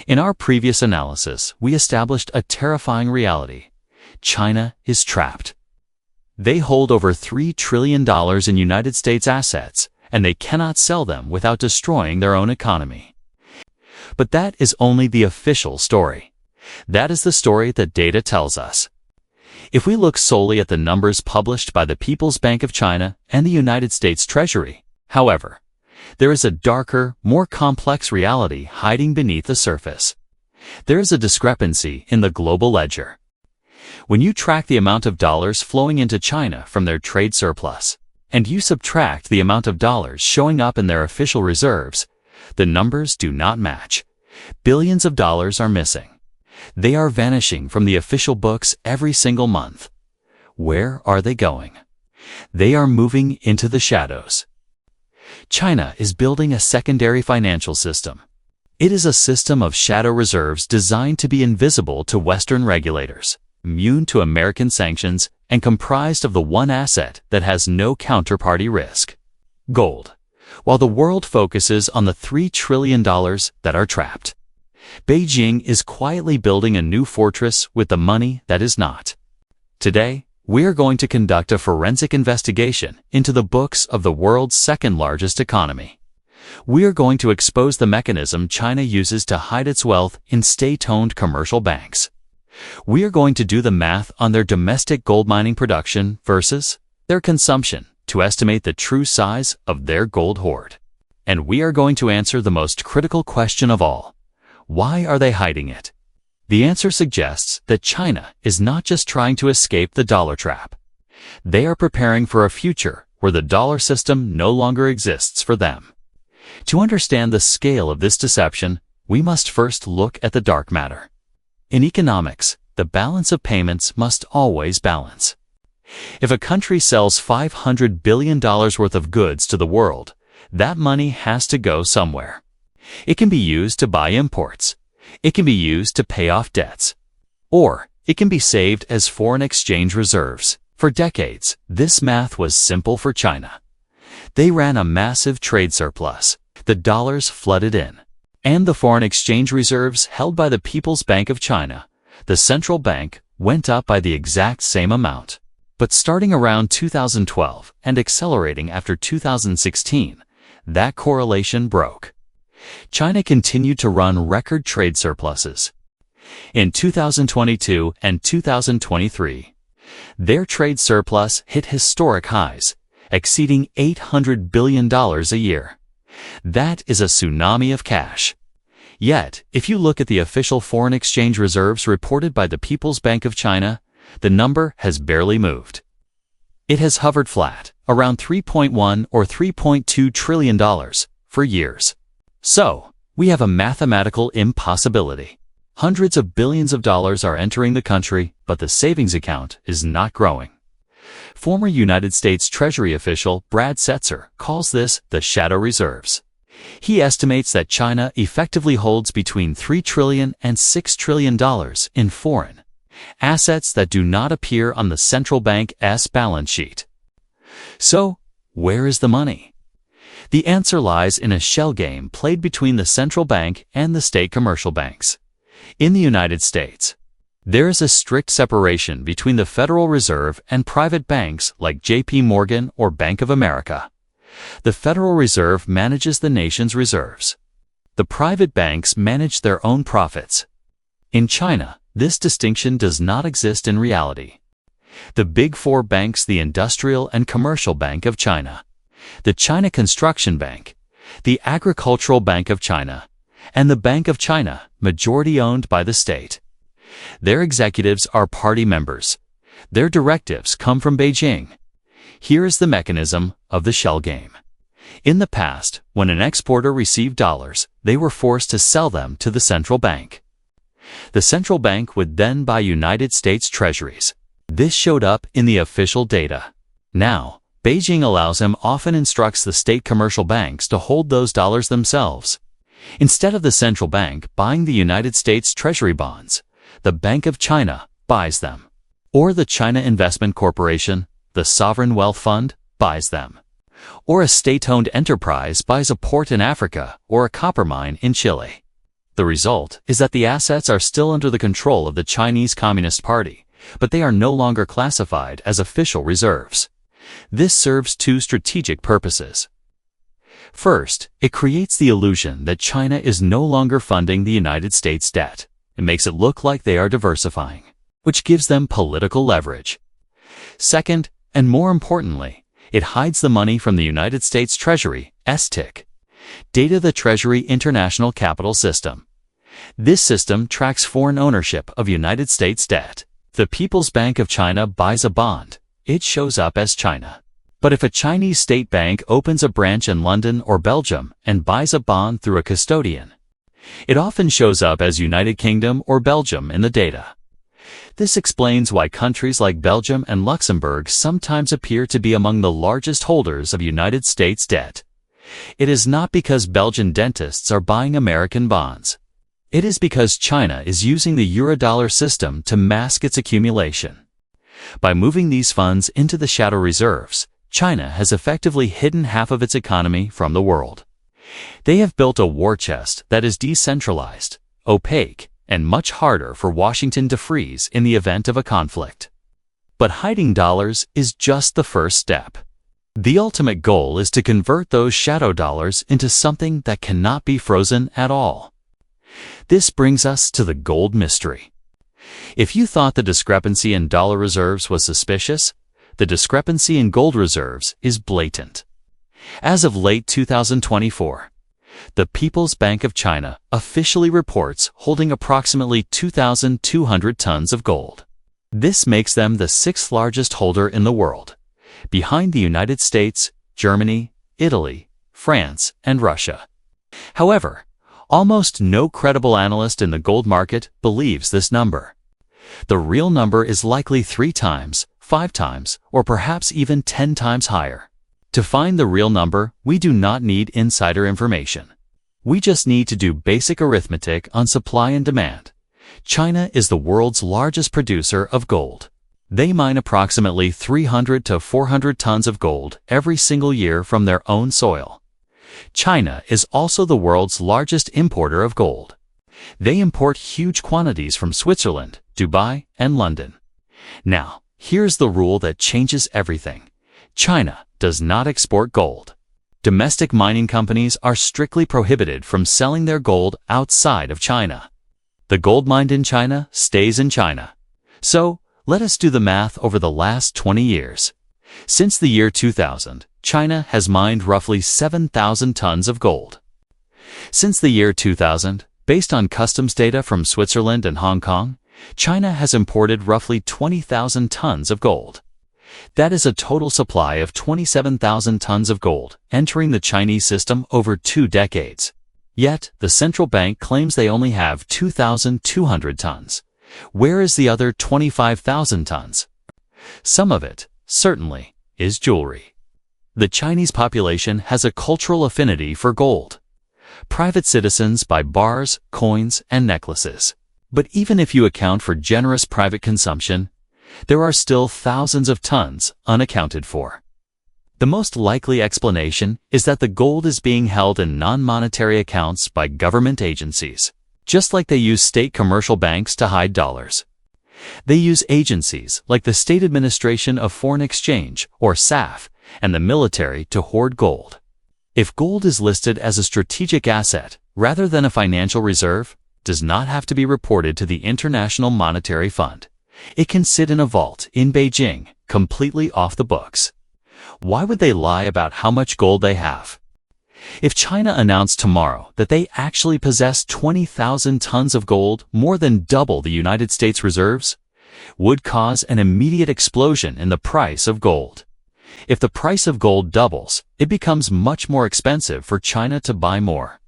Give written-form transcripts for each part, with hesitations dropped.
In our previous analysis, we established a terrifying reality. China is trapped. They hold over $3 trillion in United States assets, and they cannot sell them without destroying their own economy. But that is only the official story. That is the story that data tells us. If we look solely at the numbers published by the People's Bank of China and the United States Treasury, however, there is a darker, more complex reality hiding beneath the surface. There is a discrepancy in the global ledger. When you track the amount of dollars flowing into China from their trade surplus, and you subtract the amount of dollars showing up in their official reserves, the numbers do not match. Billions of dollars are missing. They are vanishing from the official books every single month. Where are they going? They are moving into the shadows. China is building a secondary financial system. It is a system of shadow reserves designed to be invisible to Western regulators, immune to American sanctions, and comprised of the one asset that has no counterparty risk: gold. While the world focuses on the $3 trillion that are trapped, Beijing is quietly building a new fortress with the money that is not. Today, we are going to conduct a forensic investigation into the books of the world's second-largest economy. We are going to expose the mechanism China uses to hide its wealth in state-owned commercial banks. We are going to do the math on their domestic gold mining production versus their consumption to estimate the true size of their gold hoard. And we are going to answer the most critical question of all. Why are they hiding it? The answer suggests that China is not just trying to escape the dollar trap. They are preparing for a future where the dollar system no longer exists for them. To understand the scale of this deception, we must first look at the dark matter. In economics, the balance of payments must always balance. If a country sells $500 billion worth of goods to the world, that money has to go somewhere. It can be used to buy imports. It can be used to pay off debts. Or it can be saved as foreign exchange reserves. For decades, this math was simple for China. They ran a massive trade surplus. The dollars flooded in. And the foreign exchange reserves held by the People's Bank of China, the central bank, went up by the exact same amount. But starting around 2012 and accelerating after 2016, that correlation broke. China continued to run record trade surpluses. In 2022 and 2023, their trade surplus hit historic highs, exceeding $800 billion a year. That is a tsunami of cash. Yet, if you look at the official foreign exchange reserves reported by the People's Bank of China, the number has barely moved. It has hovered flat, around $3.1 or $3.2 trillion, for years. So, we have a mathematical impossibility. Hundreds of billions of dollars are entering the country, but the savings account is not growing. Former United States Treasury official Brad Setzer calls this the shadow reserves. He estimates that China effectively holds between $3 trillion and $6 trillion in foreign assets that do not appear on the central bank's balance sheet. So, where is the money? The answer lies in a shell game played between the central bank and the state commercial banks. In the United States, there is a strict separation between the Federal Reserve and private banks like J.P. Morgan or Bank of America. The Federal Reserve manages the nation's reserves. The private banks manage their own profits. In China, this distinction does not exist in reality. The Big Four banks, the Industrial and Commercial Bank of China, the China Construction Bank, the Agricultural Bank of China, and the Bank of China, majority owned by the state. Their executives are party members. Their directives come from Beijing. Here is the mechanism of the shell game. In the past, when an exporter received dollars, they were forced to sell them to the central bank. The central bank would then buy United States treasuries. This showed up in the official data. Now, Beijing allows and often instructs the state commercial banks to hold those dollars themselves. Instead of the central bank buying the United States Treasury bonds, the Bank of China buys them. Or the China Investment Corporation, the sovereign wealth fund, buys them. Or a state-owned enterprise buys a port in Africa or a copper mine in Chile. The result is that the assets are still under the control of the Chinese Communist Party, but they are no longer classified as official reserves. This serves two strategic purposes. First, it creates the illusion that China is no longer funding the United States debt. It makes it look like they are diversifying, which gives them political leverage. Second, and more importantly, it hides the money from the United States Treasury, STIC, data the Treasury International Capital System. This system tracks foreign ownership of United States debt. The People's Bank of China buys a bond. It shows up as China. But if a Chinese state bank opens a branch in London or Belgium and buys a bond through a custodian, it often shows up as United Kingdom or Belgium in the data. This explains why countries like Belgium and Luxembourg sometimes appear to be among the largest holders of United States debt. It is not because Belgian dentists are buying American bonds. It is because China is using the eurodollar system to mask its accumulation. By moving these funds into the shadow reserves, China has effectively hidden half of its economy from the world. They have built a war chest that is decentralized, opaque, and much harder for Washington to freeze in the event of a conflict. But hiding dollars is just the first step. The ultimate goal is to convert those shadow dollars into something that cannot be frozen at all. This brings us to the gold mystery. If you thought the discrepancy in dollar reserves was suspicious, the discrepancy in gold reserves is blatant. As of late 2024, the People's Bank of China officially reports holding approximately 2,200 tons of gold. This makes them the sixth largest holder in the world, behind the United States, Germany, Italy, France, and Russia. However, almost no credible analyst in the gold market believes this number. The real number is likely 3 times, 5 times, or perhaps even 10 times higher. To find the real number, we do not need insider information. We just need to do basic arithmetic on supply and demand. China is the world's largest producer of gold. They mine approximately 300 to 400 tons of gold every single year from their own soil. China is also the world's largest importer of gold. They import huge quantities from Switzerland, Dubai, and London. Now, here's the rule that changes everything. China does not export gold. Domestic mining companies are strictly prohibited from selling their gold outside of China. The gold mined in China stays in China. So, let us do the math over the last 20 years. Since the year 2000, China has mined roughly 7,000 tons of gold. Since the year 2000, based on customs data from Switzerland and Hong Kong, China has imported roughly 20,000 tons of gold. That is a total supply of 27,000 tons of gold entering the Chinese system over 2 decades. Yet, the central bank claims they only have 2,200 tons. Where is the other 25,000 tons? Some of it, certainly, is jewelry. The Chinese population has a cultural affinity for gold. Private citizens buy bars, coins, and necklaces. But even if you account for generous private consumption, there are still thousands of tons unaccounted for. The most likely explanation is that the gold is being held in non-monetary accounts by government agencies, just like they use state commercial banks to hide dollars. They use agencies like the State Administration of Foreign Exchange, or SAF, and the military to hoard gold. If gold is listed as a strategic asset rather than a financial reserve, does not have to be reported to the International Monetary Fund. It can sit in a vault in Beijing, completely off the books. Why would they lie about how much gold they have? If China announced tomorrow that they actually possess 20,000 tons of gold, more than double the United States reserves, would cause an immediate explosion in the price of gold. If the price of gold doubles, it becomes much more expensive for China to buy more.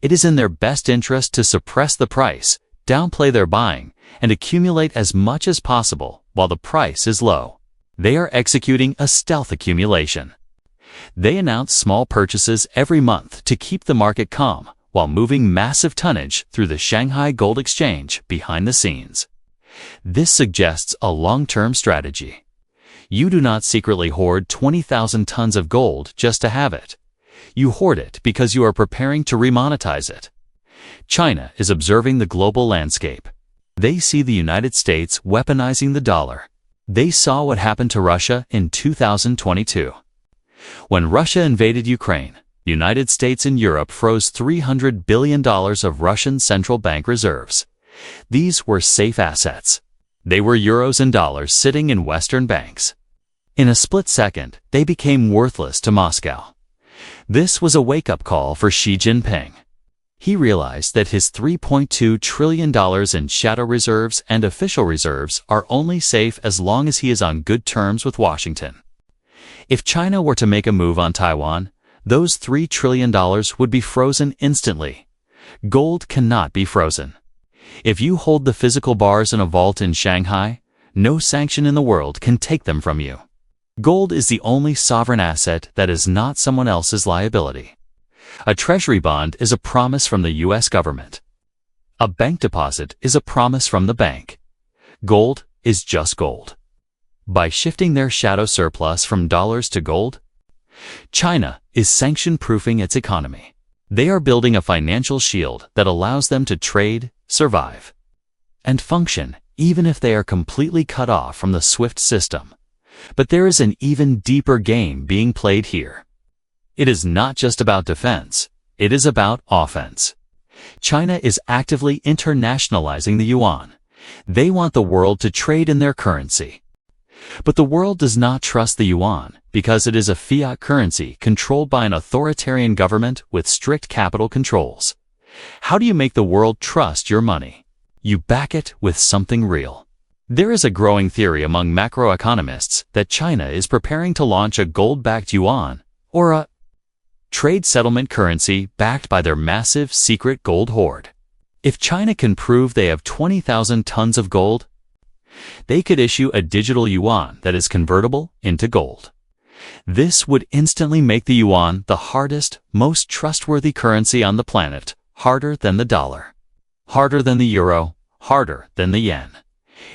It is in their best interest to suppress the price, downplay their buying, and accumulate as much as possible while the price is low. They are executing a stealth accumulation. They announce small purchases every month to keep the market calm while moving massive tonnage through the Shanghai Gold Exchange behind the scenes. This suggests a long-term strategy. You do not secretly hoard 20,000 tons of gold just to have it. You hoard it because you are preparing to remonetize it. China is observing the global landscape. They see the United States weaponizing the dollar. They saw what happened to Russia in 2022. When Russia invaded Ukraine, the United States and Europe froze $300 billion of Russian central bank reserves. These were safe assets. They were euros and dollars sitting in Western banks. In a split second, they became worthless to Moscow. This was a wake-up call for Xi Jinping. He realized that his $3.2 trillion in shadow reserves and official reserves are only safe as long as he is on good terms with Washington. If China were to make a move on Taiwan, those $3 trillion would be frozen instantly. Gold cannot be frozen. If you hold the physical bars in a vault in Shanghai, no sanction in the world can take them from you. Gold is the only sovereign asset that is not someone else's liability. A treasury bond is a promise from the U.S. government. A bank deposit is a promise from the bank. Gold is just gold. By shifting their shadow surplus from dollars to gold, China is sanction-proofing its economy. They are building a financial shield that allows them to trade, survive, and function even if they are completely cut off from the SWIFT system. But there is an even deeper game being played here. It is not just about defense, it is about offense. China is actively internationalizing the yuan. They want the world to trade in their currency. But the world does not trust the yuan because it is a fiat currency controlled by an authoritarian government with strict capital controls. How do you make the world trust your money? You back it with something real. There is a growing theory among macroeconomists that China is preparing to launch a gold-backed yuan, or a trade settlement currency backed by their massive secret gold hoard. If China can prove they have 20,000 tons of gold, they could issue a digital yuan that is convertible into gold. This would instantly make the yuan the hardest, most trustworthy currency on the planet, harder than the dollar, harder than the euro, harder than the yen.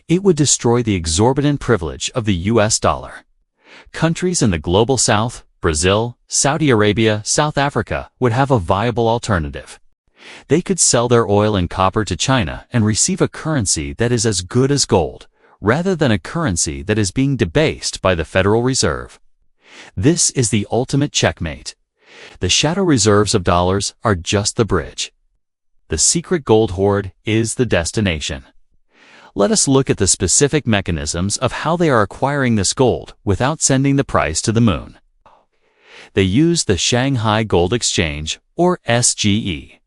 It would destroy the exorbitant privilege of the US dollar. Countries in the global south, Brazil, Saudi Arabia, South Africa, would have a viable alternative. They could sell their oil and copper to China and receive a currency that is as good as gold, rather than a currency that is being debased by the Federal Reserve. This is the ultimate checkmate. The shadow reserves of dollars are just the bridge. The secret gold hoard is the destination. Let us look at the specific mechanisms of how they are acquiring this gold without sending the price to the moon. They use the Shanghai Gold Exchange, or SGE.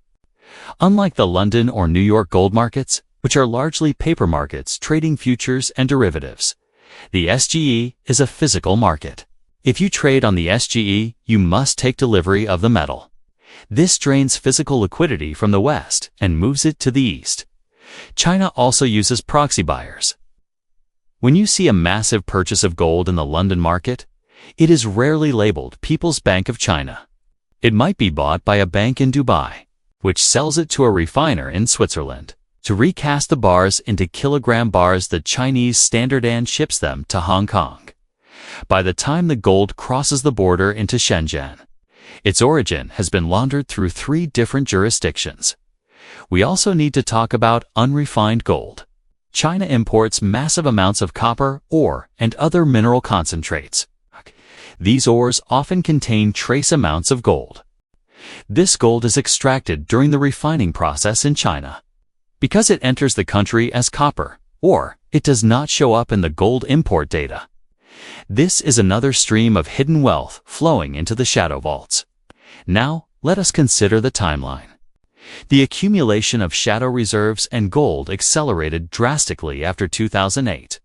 Unlike the London or New York gold markets, which are largely paper markets trading futures and derivatives, the SGE is a physical market. If you trade on the SGE, you must take delivery of the metal. This drains physical liquidity from the West and moves it to the East. China also uses proxy buyers. When you see a massive purchase of gold in the London market, it is rarely labeled People's Bank of China. It might be bought by a bank in Dubai, which sells it to a refiner in Switzerland to recast the bars into kilogram bars. The Chinese Standard and ships them to Hong Kong. By the time the gold crosses the border into Shenzhen, its origin has been laundered through 3 different jurisdictions. We also need to talk about unrefined gold. China imports massive amounts of copper, ore, and other mineral concentrates. These ores often contain trace amounts of gold. This gold is extracted during the refining process in China. Because it enters the country as copper, or it does not show up in the gold import data. This is another stream of hidden wealth flowing into the shadow vaults. Now, let us consider the timeline. The accumulation of shadow reserves and gold accelerated drastically after 2008,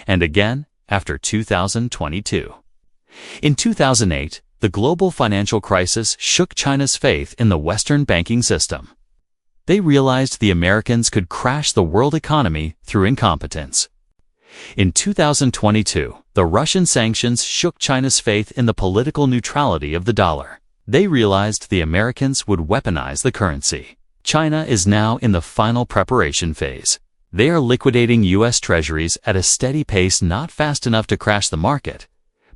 and again after 2022. In 2008, the global financial crisis shook China's faith in the Western banking system. They realized the Americans could crash the world economy through incompetence. In 2022, the Russian sanctions shook China's faith in the political neutrality of the dollar. They realized the Americans would weaponize the currency. China is now in the final preparation phase. They are liquidating U.S. treasuries at a steady pace, not fast enough to crash the market,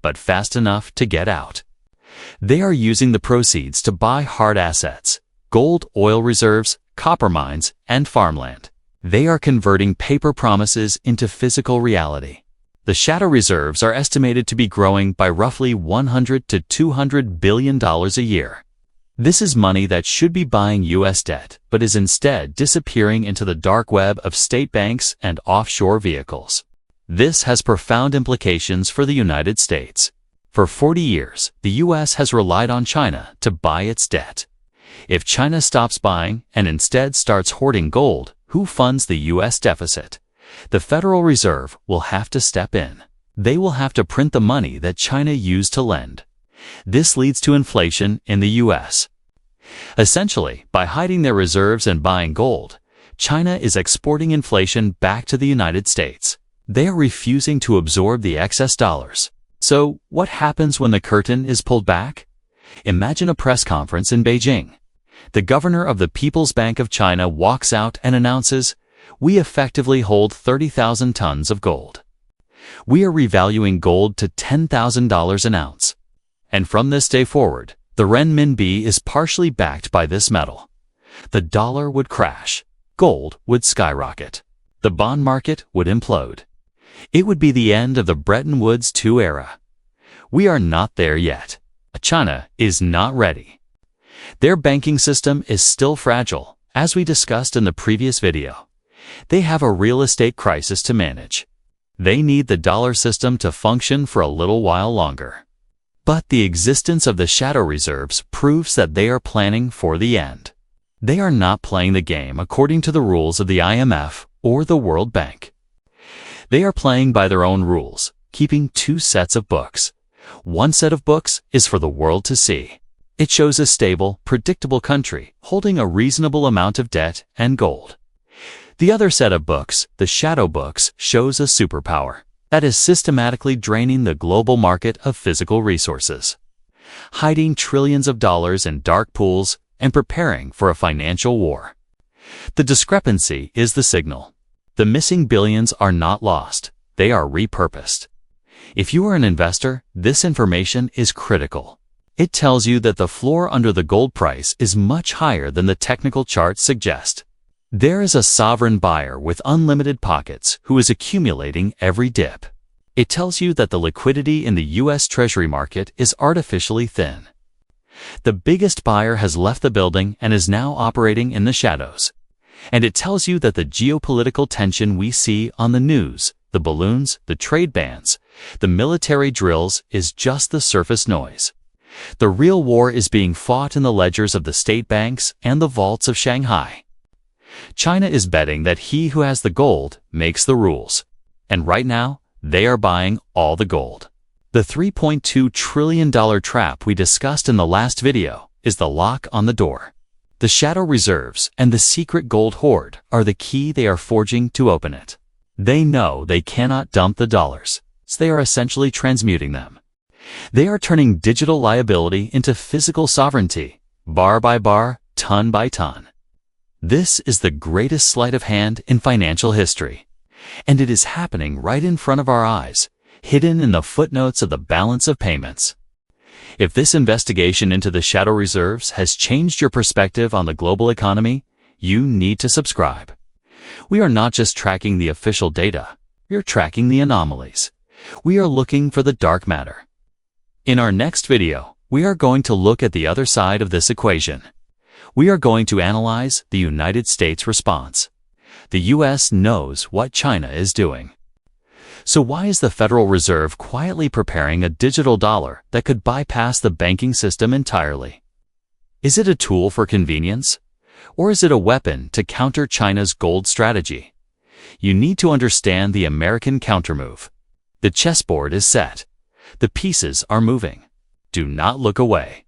but fast enough to get out. They are using the proceeds to buy hard assets, gold, oil reserves, copper mines, and farmland. They are converting paper promises into physical reality. The shadow reserves are estimated to be growing by roughly $100 to $200 billion a year. This is money that should be buying U.S. debt, but is instead disappearing into the dark web of state banks and offshore vehicles. This has profound implications for the United States. For 40 years, the U.S. has relied on China to buy its debt. If China stops buying and instead starts hoarding gold, who funds the U.S. deficit? The Federal Reserve will have to step in. They will have to print the money that China used to lend. This leads to inflation in the U.S. Essentially, by hiding their reserves and buying gold, China is exporting inflation back to the United States. They are refusing to absorb the excess dollars. So, what happens when the curtain is pulled back? Imagine a press conference in Beijing. The governor of the People's Bank of China walks out and announces, "We effectively hold 30,000 tons of gold. We are revaluing gold to $10,000 an ounce." And from this day forward, the renminbi is partially backed by this metal. The dollar would crash. Gold would skyrocket. The bond market would implode. It would be the end of the Bretton Woods II era. We are not there yet. China is not ready. Their banking system is still fragile, as we discussed in the previous video. They have a real estate crisis to manage. They need the dollar system to function for a little while longer. But the existence of the shadow reserves proves that they are planning for the end. They are not playing the game according to the rules of the IMF or the World Bank. They are playing by their own rules, keeping two sets of books. One set of books is for the world to see. It shows a stable, predictable country holding a reasonable amount of debt and gold. The other set of books, the shadow books, shows a superpower that is systematically draining the global market of physical resources, hiding trillions of dollars in dark pools and preparing for a financial war. The discrepancy is the signal. The missing billions are not lost. They are repurposed. If you are an investor, this information is critical. It tells you that the floor under the gold price is much higher than the technical charts suggest. There is a sovereign buyer with unlimited pockets who is accumulating every dip. It tells you that the liquidity in the U.S. Treasury market is artificially thin. The biggest buyer has left the building and is now operating in the shadows. And it tells you that the geopolitical tension we see on the news, the balloons, the trade bans, the military drills is just the surface noise. The real war is being fought in the ledgers of the state banks and the vaults of Shanghai. China is betting that he who has the gold makes the rules. And right now, they are buying all the gold. The $3.2 trillion trap we discussed in the last video is the lock on the door. The shadow reserves and the secret gold hoard are the key they are forging to open it. They know they cannot dump the dollars, so they are essentially transmuting them. They are turning digital liability into physical sovereignty, bar by bar, ton by ton. This is the greatest sleight of hand in financial history, and it is happening right in front of our eyes, hidden in the footnotes of the balance of payments. If this investigation into the shadow reserves has changed your perspective on the global economy, you need to subscribe. We are not just tracking the official data, we are tracking the anomalies. We are looking for the dark matter. In our next video, we are going to look at the other side of this equation. We are going to analyze the United States response. The U.S. knows what China is doing. So why is the Federal Reserve quietly preparing a digital dollar that could bypass the banking system entirely? Is it a tool for convenience? Or is it a weapon to counter China's gold strategy? You need to understand the American countermove. The chessboard is set. The pieces are moving. Do not look away.